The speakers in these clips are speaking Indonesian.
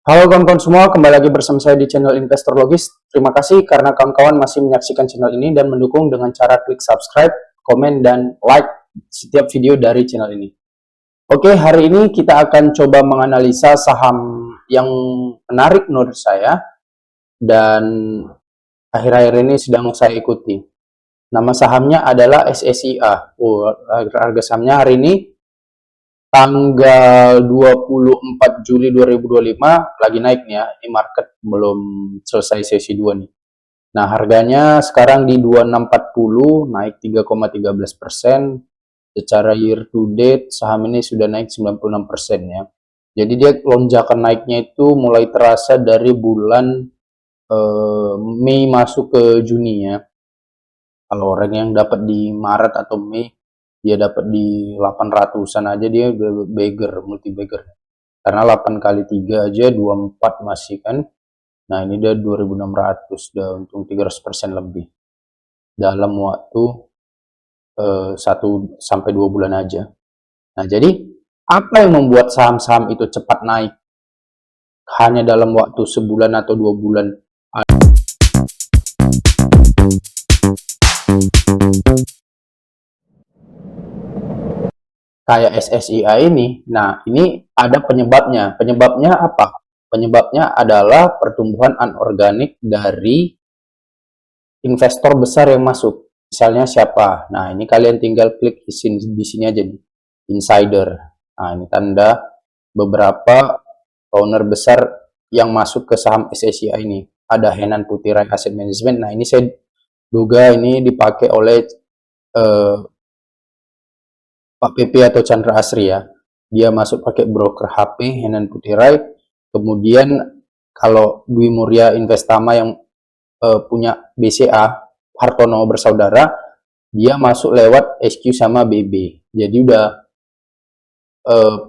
Halo kawan-kawan semua, kembali lagi bersama saya di channel Investor Logis. Terima kasih karena kawan-kawan masih menyaksikan channel ini dan mendukung dengan cara klik subscribe, komen, dan like setiap video dari channel ini. Oke, hari ini kita akan coba menganalisa saham yang menarik menurut saya dan akhir-akhir ini sedang saya ikuti. Nama sahamnya adalah SSIA. Harga sahamnya hari ini tanggal 24 Juli 2025 lagi naik nih ya. Ini market belum selesai sesi 2 nih. Nah, harganya sekarang di 2640, naik 3,13%. Secara year to date saham ini sudah naik 96% ya. Jadi dia lonjakan naiknya itu mulai terasa dari bulan Mei masuk ke Juni ya. Kalau orang yang dapat di Maret atau Mei, dia dapat di 800-an aja, dia udah beggar, multi beggar. Karena 8 kali 3 aja 24 masih kan. Nah, ini dia 2600, udah untung 300% lebih. Dalam waktu 1 sampai 2 bulan aja. Nah, jadi apa yang membuat saham-saham itu cepat naik? Hanya dalam waktu sebulan atau 2 bulan. Kayak SSIA ini. Nah, ini ada penyebabnya. Penyebabnya apa? Penyebabnya adalah pertumbuhan anorganik dari investor besar yang masuk. Misalnya siapa? Nah, ini kalian tinggal klik di sini aja nih. Insider. Nah, ini tanda beberapa owner besar yang masuk ke saham SSIA ini. Ada Henan Putirai Asset Management. Nah, ini saya duga ini dipakai oleh Pak PP atau Chandra Asri ya. Dia masuk pakai broker HP Henan Putirai. Kemudian kalau Dwi Muria Investama yang punya BCA Hartono bersaudara, dia masuk lewat SQ sama BB. Jadi udah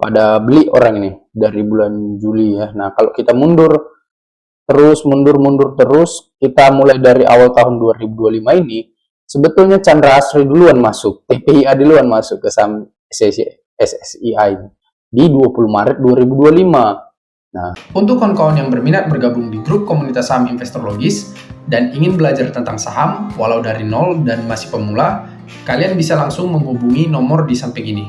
pada beli orang ini dari bulan Juli ya. Nah, kalau kita mundur terus, kita mulai dari awal tahun 2025 ini, sebetulnya Chandra Asri duluan masuk, TPIA duluan masuk ke saham SSIA ini di 20 Maret 2025. Nah, untuk kawan-kawan yang berminat bergabung di grup komunitas saham investor logis dan ingin belajar tentang saham walau dari nol dan masih pemula, kalian bisa langsung menghubungi nomor di samping ini.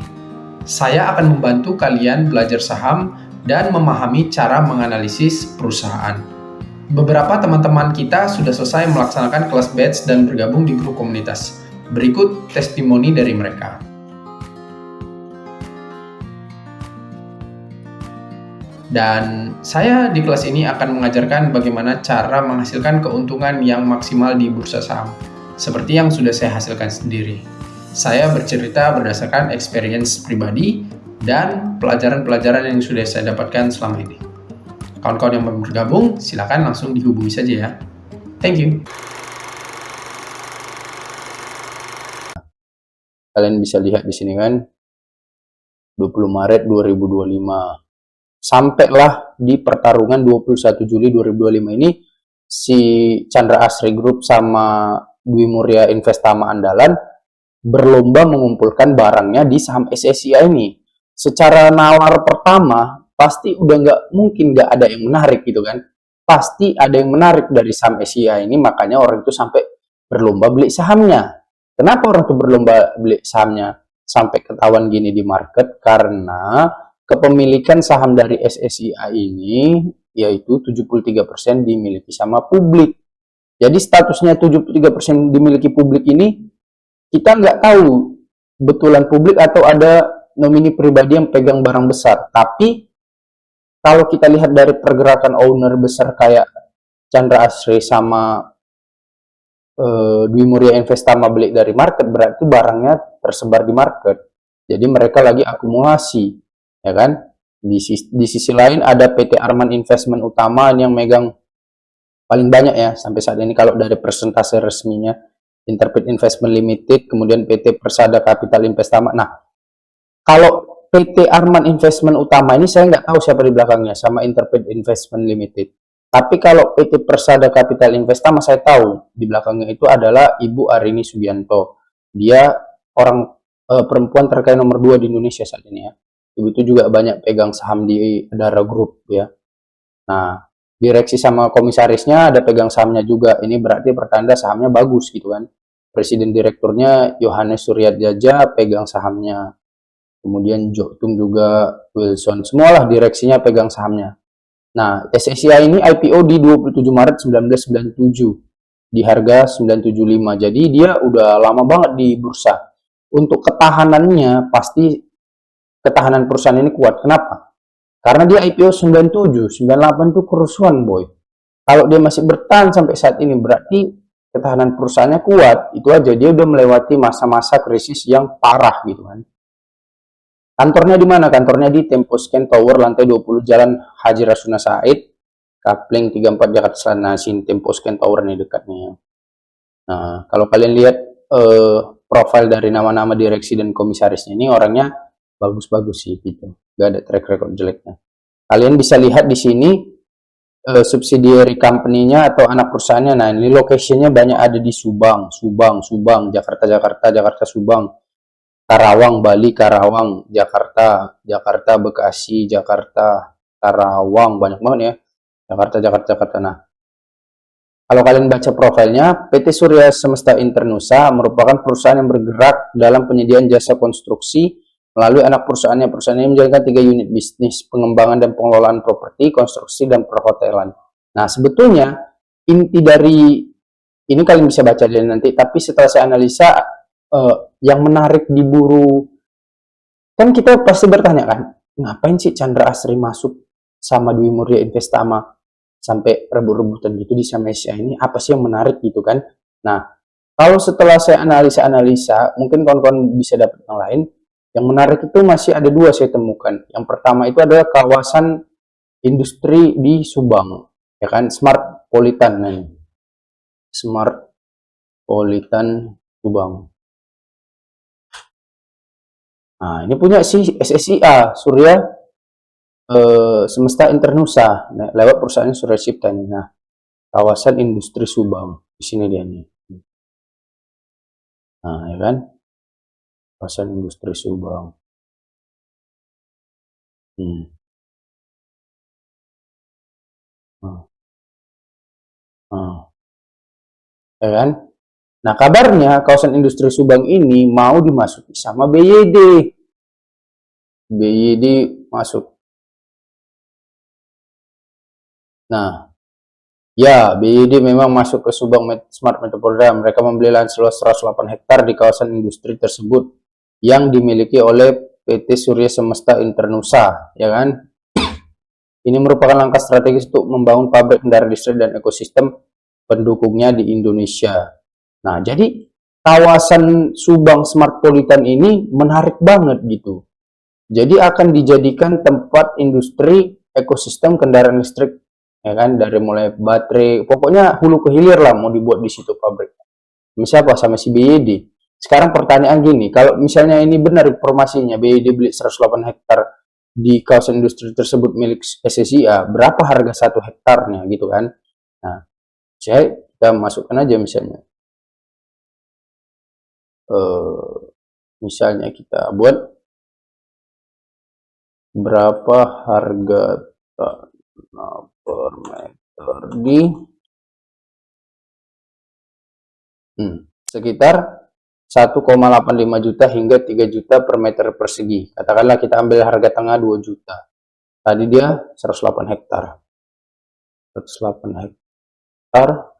Saya akan membantu kalian belajar saham dan memahami cara menganalisis perusahaan. Beberapa teman-teman kita sudah selesai melaksanakan kelas batch dan bergabung di grup komunitas. Berikut testimoni dari mereka. Dan saya di kelas ini akan mengajarkan bagaimana cara menghasilkan keuntungan yang maksimal di bursa saham, seperti yang sudah saya hasilkan sendiri. Saya bercerita berdasarkan experience pribadi dan pelajaran-pelajaran yang sudah saya dapatkan selama ini. Kawan-kawan yang mau bergabung, silakan langsung dihubungi saja ya. Thank you. kalian bisa lihat di sini kan, 20 Maret 2025. Sampailah di pertarungan 21 Juli 2025 ini, si Chandra Asri Group sama Dwi Muria Investama Andalan berlomba mengumpulkan barangnya di saham SSIA ini. Secara nawar pertama, pasti udah nggak mungkin nggak ada yang menarik gitu kan. Pasti ada yang menarik dari saham SSIA ini, makanya orang itu sampai berlomba beli sahamnya. Kenapa orang itu berlomba beli sahamnya sampai ketahuan gini di market? Karena kepemilikan saham dari SSIA ini yaitu 73% dimiliki sama publik. Jadi statusnya 73% dimiliki publik ini, kita nggak tahu betulan publik atau ada nomini pribadi yang pegang barang besar. Tapi kalau kita lihat dari pergerakan owner besar kayak Chandra Asri sama Dwi Muria Investama beli dari market, berarti barangnya tersebar di market. Jadi mereka lagi akumulasi, ya kan? Di sisi lain ada PT Arman Investment Utama yang megang paling banyak ya sampai saat ini kalau dari persentase resminya. Interpret Investment Limited, kemudian PT Persada Capital Investama. Nah, kalau PT Arman Investment Utama ini saya nggak tahu siapa di belakangnya sama Interpret Investment Limited. Tapi kalau PT Persada Capital Investama saya tahu di belakangnya itu adalah Ibu Arini Subianto. Dia orang perempuan terkaya nomor 2 di Indonesia saat ini ya. Ibu itu juga banyak pegang saham di Adara Group ya. Nah, direksi sama komisarisnya ada pegang sahamnya juga. Ini berarti pertanda sahamnya bagus gitu kan. Presiden direkturnya Yohanes Suryatjaja pegang sahamnya. Kemudian Joktung juga, Wilson, semualah direksinya pegang sahamnya. Nah, SSIA ini IPO di 27 Maret 1997 di harga 975. Jadi dia udah lama banget di bursa. Untuk ketahanannya pasti ketahanan perusahaan ini kuat. Kenapa? Karena dia IPO 97, 98 itu kerusuhan, boy. Kalau dia masih bertahan sampai saat ini, berarti ketahanan perusahaannya kuat. Itu aja, dia udah melewati masa-masa krisis yang parah gitu kan. Kantornya di mana? Kantornya di Temposcan Tower, lantai 20, Jalan Haji Rasuna Said, Kapling 34 Jakarta Selatan. Nah, sini Temposcan Tower nih dekatnya. Nah, kalau kalian lihat profil dari nama-nama direksi dan komisarisnya ini, orangnya bagus-bagus sih gitu. Gak ada track record jeleknya. Kalian bisa lihat di sini subsidiary company-nya atau anak perusahaannya. Nah, ini location-nya banyak ada di Subang, Jakarta, Subang, Karawang, Bali, Karawang, Jakarta, Bekasi, Jakarta, Karawang, banyak banget ya. Jakarta. Nah, kalau kalian baca profilnya, PT Surya Semesta Internusa merupakan perusahaan yang bergerak dalam penyediaan jasa konstruksi melalui anak perusahaannya. Perusahaan ini menjalankan 3 unit bisnis, pengembangan dan pengelolaan properti, konstruksi, dan perhotelan. Nah, sebetulnya inti dari ini kalian bisa baca dari nanti, tapi setelah saya analisa, yang menarik diburu, kan kita pasti bertanya kan, ngapain sih Chandra Asri masuk sama Dwi Mulia Investama sampai rebut-rebutan gitu di Samesia ini, apa sih yang menarik gitu kan. Nah, kalau setelah saya analisa, mungkin kawan-kawan bisa dapat yang lain. Yang menarik itu masih ada 2 saya temukan. Yang pertama itu adalah kawasan industri di Subang, ya kan, Smart Politan. Nah, Smart Politan Subang. Nah, ini punya si SSIA, Surya Semesta Internusa, nah, lewat perusahaan Surya Cipta. Nah, kawasan industri Subang, di sini dia nih. Nah, ya kan, kawasan industri Subang. Ya kan? Nah, kabarnya kawasan industri Subang ini mau dimasuki sama BYD. BYD masuk. Nah, ya, BYD memang masuk ke Subang Smart Metropolitan. Mereka membeli lahan seluas 108 hektar di kawasan industri tersebut yang dimiliki oleh PT Surya Semesta Internusa, ya kan? Ini merupakan langkah strategis untuk membangun pabrik kendaraan listrik dan ekosistem pendukungnya di Indonesia. Nah, jadi kawasan Subang Smart Politan ini menarik banget gitu. Jadi akan dijadikan tempat industri ekosistem kendaraan listrik, ya kan, dari mulai baterai, pokoknya hulu ke hilir lah mau dibuat di situ pabrik. Misalnya apa, sama si BYD. Sekarang pertanyaan gini, kalau misalnya ini benar informasinya, BYD beli 108 hektar di kawasan industri tersebut milik SSIA, berapa harga 1 hektarnya gitu kan? Nah, kita masukkan aja misalnya. Misalnya kita buat berapa harga tanah per meter di sekitar 1,85 juta hingga 3 juta per meter persegi. Katakanlah kita ambil harga tengah 2 juta. Tadi dia 108 hektar. 108 hektar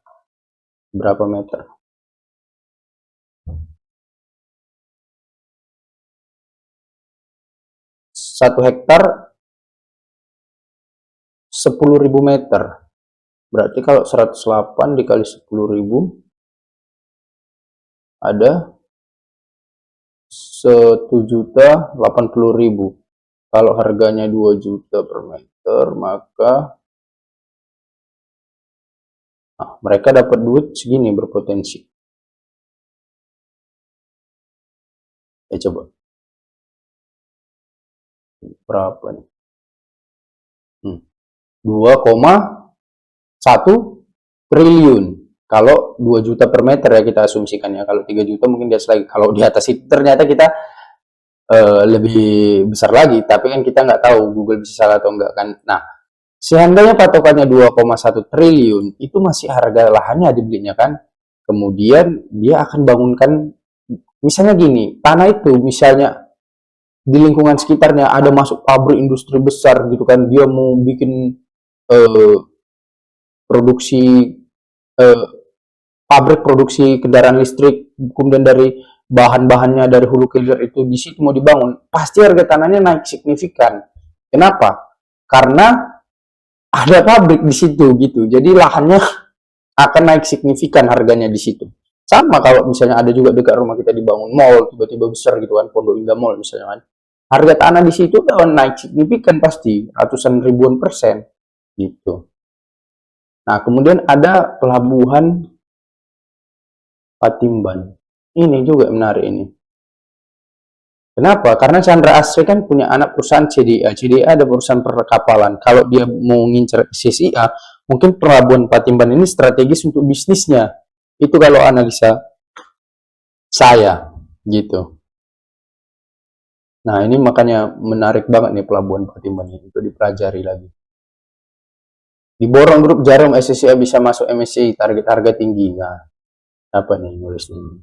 berapa meter? 1 hektar 10.000 meter. Berarti kalau 108 dikali 10.000 ada 1.080.000. Kalau harganya 2 juta per meter, maka mereka dapat duit segini berpotensi. Coba. Berapa nih? 2,1 triliun. Kalau 2 juta per meter ya kita asumsikan ya. Kalau 3 juta mungkin di atas lagi. Kalau di atas itu ternyata kita lebih besar lagi. Tapi kan kita nggak tahu Google bisa salah atau enggak kan. Nah, Seandainya patokannya 2,1 triliun, itu masih harga lahannya dibelinya kan. Kemudian dia akan bangunkan, misalnya gini, tanah itu misalnya di lingkungan sekitarnya ada masuk pabrik industri besar gitu kan, dia mau bikin eh, produksi eh, pabrik produksi kendaraan listrik, kemudian dari bahan-bahannya dari hulu ke hilir itu di situ mau dibangun, pasti harga tanahnya naik signifikan. Kenapa? Karena ada pabrik di situ gitu. Jadi lahannya akan naik signifikan harganya di situ. Sama kalau misalnya ada juga dekat rumah kita dibangun mall, tiba-tiba besar gitu kan, Pondok Indah Mall misalnya kan. Harga tanah di situ udah naik signifikan pasti, ratusan ribuan persen gitu. Nah, kemudian ada pelabuhan Patimban. Ini juga menarik ini. Kenapa? Karena Chandra Asri kan punya anak perusahaan CDA. CDA ada perusahaan perkapalan. Kalau dia mau ngincer CCA, mungkin pelabuhan Patimban ini strategis untuk bisnisnya. Itu kalau analisa saya, gitu. Nah, ini makanya menarik banget nih pelabuhan Patimban ini untuk dipelajari lagi. Diborong grup Jarum SCCA bisa masuk MSCI, target harga tinggi. Nah, apa nih nulis ini?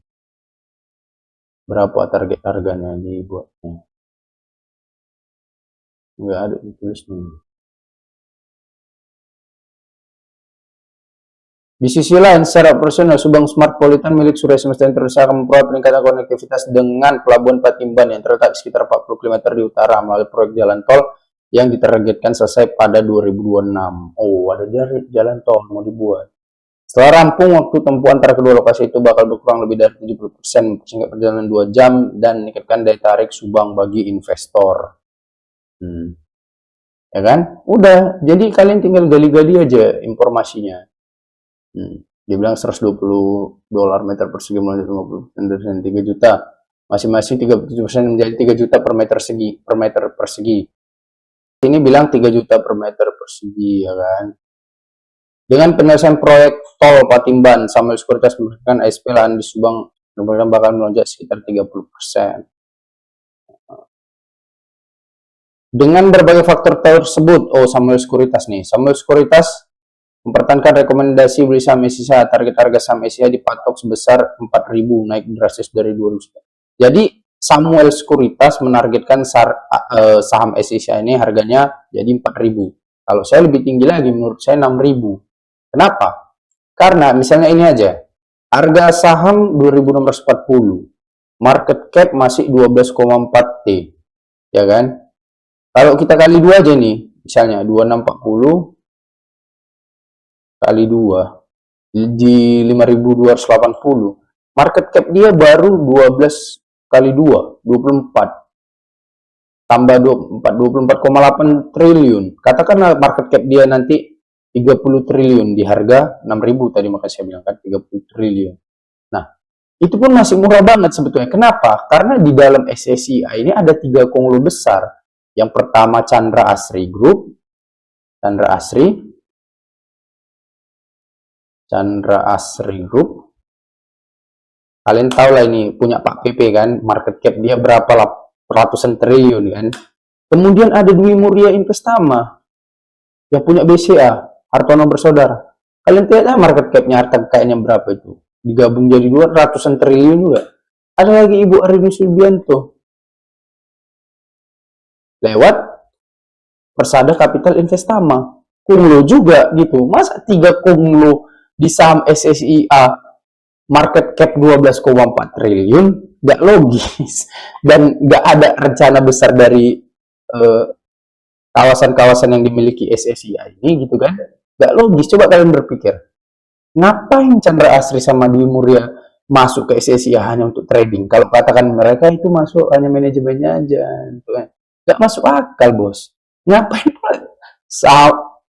Berapa target harganya dibuatnya? Nggak ada ditulis nih. Di sisi lain, secara operasional, Subang Smartpolitan milik Surya Semesta Indonesia akan memperoleh peningkatan konektivitas dengan Pelabuhan Patimban yang terletak sekitar 40 km di utara melalui proyek jalan tol yang ditargetkan selesai pada 2026. Oh, ada jalan tol mau dibuat. Setelah rampung, waktu tempuh antara kedua lokasi itu bakal berkurang lebih dari 70%, sehingga perjalanan 2 jam dan meningkatkan daya tarik Subang bagi investor. Ya kan? Udah, jadi kalian tinggal gali-gali aja informasinya. Dia bilang $120 meter persegi mulai 50% dan 3 juta. Masing-masing 37% menjadi 3 juta per meter persegi. Ini bilang 3 juta per meter persegi, ya kan? Dengan penyelesaian proyek tol Patimban, Samuel Sekuritas memberikan ASP lahan di Subang bakal melonjak sekitar 30%. Dengan berbagai faktor tersebut, Samuel Sekuritas nih. Samuel Sekuritas mempertahankan rekomendasi beli saham SCCA. Target harga saham SCCA dipatok sebesar 4.000, naik drastis dari 2.000. Jadi Samuel Sekuritas menargetkan saham SCCA ini harganya jadi 4.000. Kalau saya lebih tinggi lagi, menurut saya 6.000. Kenapa? Karena misalnya ini aja, harga saham 2.640, market cap masih 12,4 T, ya kan? Kalau kita kali 2 aja nih, misalnya 2640 kali 2 di 5.280, market cap dia baru 12 kali 2, 24. Tambah 24,8 triliun. Katakanlah market cap dia nanti 30 triliun di harga 6.000 tadi, maka saya bilang kan 30 triliun. Nah, itu pun masih murah banget sebetulnya. Kenapa? Karena di dalam SSCI ini ada 3 konglo besar. Yang pertama Chandra Asri Group, Chandra Asri Group. Kalian tahu lah ini punya Pak PP kan, market cap dia berapa lah, ratusan triliun kan. Kemudian ada Dwi Muria Investama yang punya BCA, Hartono Bersaudara. Kalian lihat market capnya, harta kekayaannya berapa itu? Digabung jadi 2 ratusan triliun juga. Ada lagi Ibu Arini Subianto lewat Persada Capital Investama, konglo juga gitu. Masa 3 konglo di saham SSIA market cap 12,4 triliun, gak logis. Dan gak ada rencana besar dari kawasan-kawasan yang dimiliki SSIA ini gitu kan. Gak logis. Coba kalian berpikir, ngapain Chandra Asri sama Dwi Muria masuk ke SSIA hanya untuk trading? Kalau katakan mereka itu masuk hanya manajemennya aja gitu kan. Gak masuk akal, bos. Ngapain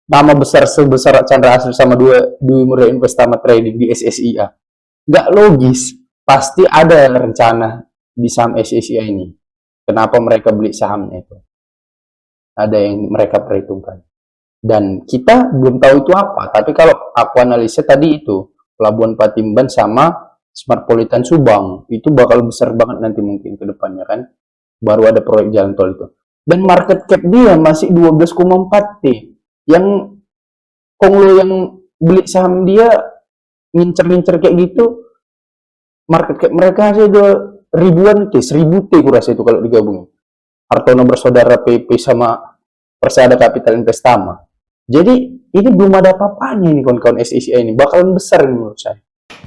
nama besar sebesar Chandra Asri sama Dwi Muria Investama trading di SSIA? Gak logis. Pasti ada rencana di saham SSIA ini. Kenapa mereka beli sahamnya itu? Ada yang mereka perhitungkan. Dan kita belum tahu itu apa. Tapi kalau aku analisa tadi itu, Pelabuhan Patimban sama Smartpolitan Subang, itu bakal besar banget nanti mungkin ke depannya kan. Baru ada proyek jalan tol itu. Dan market cap dia masih 12,4 T. Yang konglo yang beli saham dia ngincer-ngincer kayak gitu, market cap mereka aja udah ribuan T, 1000 T kurasa itu kalau digabungin. Hartono bersaudara PP sama Persada Capital Investama. Jadi ini belum ada apa-apanya nih kawan-kawan SICI ini, bakalan besar ini menurut saya.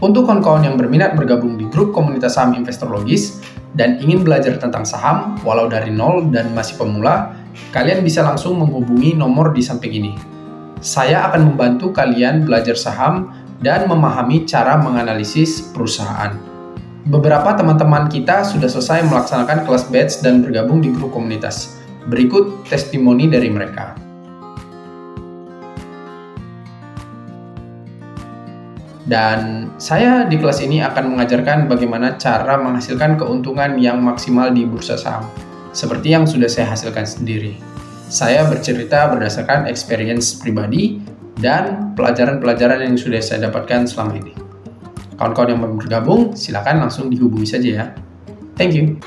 Untuk kawan-kawan yang berminat bergabung di grup komunitas saham investor logis dan ingin belajar tentang saham walau dari nol dan masih pemula, kalian bisa langsung menghubungi nomor di samping ini. Saya akan membantu kalian belajar saham dan memahami cara menganalisis perusahaan. Beberapa teman-teman kita sudah selesai melaksanakan kelas batch dan bergabung di grup komunitas. Berikut testimoni dari mereka. Dan saya di kelas ini akan mengajarkan bagaimana cara menghasilkan keuntungan yang maksimal di bursa saham, seperti yang sudah saya hasilkan sendiri. Saya bercerita berdasarkan experience pribadi dan pelajaran-pelajaran yang sudah saya dapatkan selama ini. Kawan-kawan yang mau bergabung, silakan langsung dihubungi saja ya. Thank you.